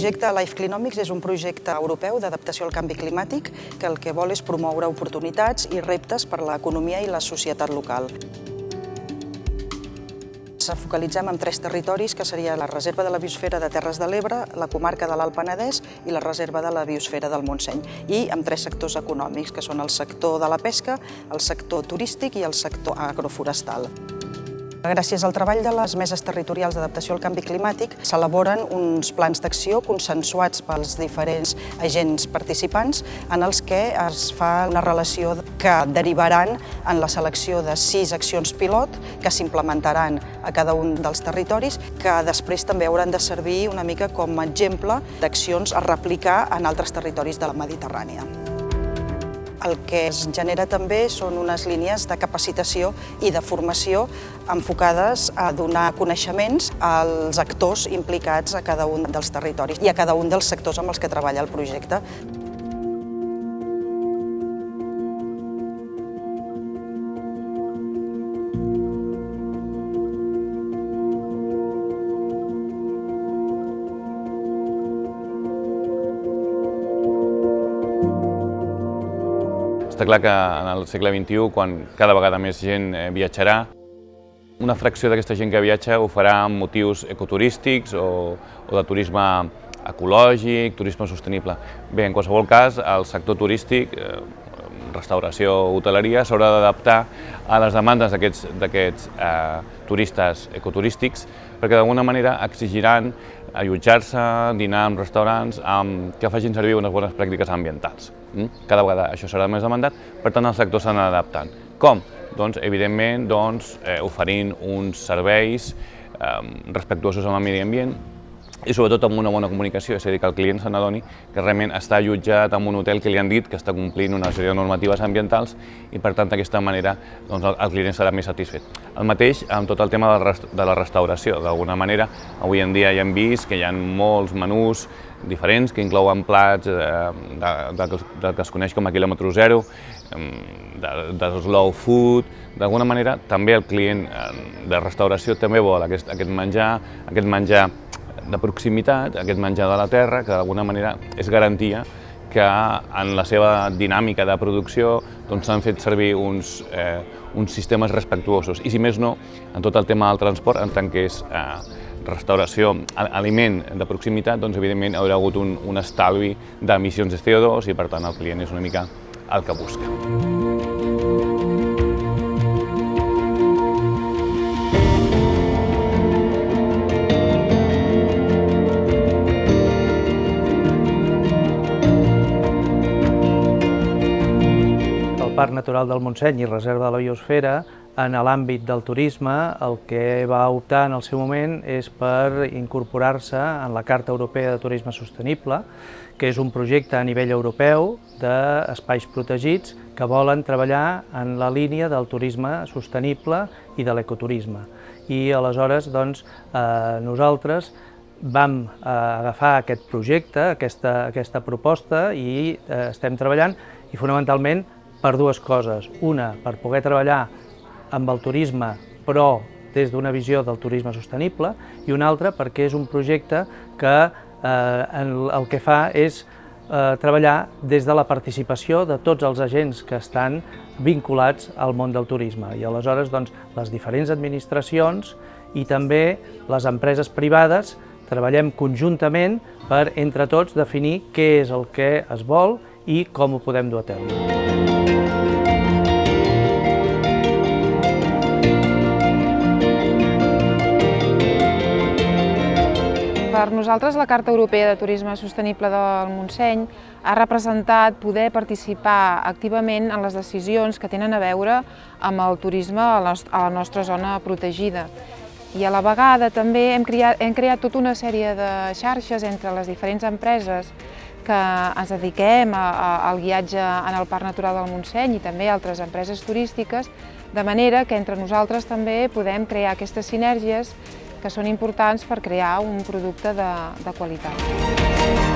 projecte Life Clinomics és un projecte europeu d'adaptació al canvi climàtic que el que vol és promoure oportunitats i reptes per a l'economia i la societat local. Ens focalitzem en 3 territoris, que seria la Reserva de la Biosfera de Terres de l'Ebre, la comarca de l'Alt Penedès i la Reserva de la Biosfera del Montseny, i amb 3 sectors econòmics, que són el sector de la pesca, el sector turístic i el sector agroforestal. Gràcies al treball de les meses territorials d'adaptació al canvi climàtic s'elaboren uns plans d'acció consensuats pels diferents agents participants en els que es fa una relació que derivaran en la selecció de 6 accions pilot que s'implementaran a cada un dels territoris, que després també hauran de servir una mica com a exemple d'accions a replicar en altres territoris de la Mediterrània. El que es genera també són unes línies de capacitació i de formació enfocades a donar coneixements als actors implicats a cada un dels territoris i a cada un dels sectors amb els que treballa el projecte. Està clar que en el segle XXI, quan cada vegada més gent viatjarà, una fracció d'aquesta gent que viatja ho farà amb motius ecoturístics o de turisme ecològic, turisme sostenible. Bé, en qualsevol cas, el sector turístic, restauració, hoteleria, s'haurà d'adaptar a les demandes d'aquests turistes ecoturístics, perquè d'alguna manera exigiran allotjar-se, dinar en restaurants que facin servir unes bones pràctiques ambientals. Cada vegada això serà més demandat, per tant el sector s'ha d'anar adaptant. Com? Doncs, evidentment, oferint uns serveis respectuosos amb el medi ambient i sobretot amb una bona comunicació, és a dir, que el client se n'adoni que realment està allotjat en un hotel que li han dit que està complint una sèrie de normatives ambientals i, per tant, d'aquesta manera el client serà més satisfet. El mateix amb tot el tema de la restauració. D'alguna manera, avui en dia ja hem vist que hi ha molts menús diferents que inclouen plats del que es coneix com a quilòmetre zero, de slow food. D'alguna manera, també el client de restauració també vol aquest menjar de proximitat, aquest menjar de la terra, que d'alguna manera és garantia que en la seva dinàmica de producció s'han fet servir uns sistemes respectuosos. I si més no, en tot el tema del transport, en tant que és restauració, aliment de proximitat, evidentment haurà hagut un estalvi d'emissions de CO2 i, per tant, el client és una mica el que busca. El Parc Natural del Montseny i Reserva de la Biosfera, en l'àmbit del turisme, el que va optar en el seu moment és per incorporar-se en la Carta Europea de Turisme Sostenible, que és un projecte a nivell europeu d'espais protegits que volen treballar en la línia del turisme sostenible i de l'ecoturisme. I aleshores, nosaltres vam agafar aquest projecte, aquesta proposta, i estem treballant, i fonamentalment per 2 coses. Una, per poder treballar amb el turisme, però des d'una visió del turisme sostenible, i una altra perquè és un projecte que el que fa és treballar des de la participació de tots els agents que estan vinculats al món del turisme. I aleshores les diferents administracions i també les empreses privades treballem conjuntament per, entre tots, definir què és el que es vol i com ho podem dur a terme. Per nosaltres, la Carta Europea de Turisme Sostenible del Montseny ha representat poder participar activament en les decisions que tenen a veure amb el turisme a la nostra zona protegida. I a la vegada també hem creat tota una sèrie de xarxes entre les diferents empreses que ens dediquem al guiatge en el Parc Natural del Montseny i també altres empreses turístiques, de manera que entre nosaltres també podem crear aquestes sinergies que són importants per crear un producte de qualitat.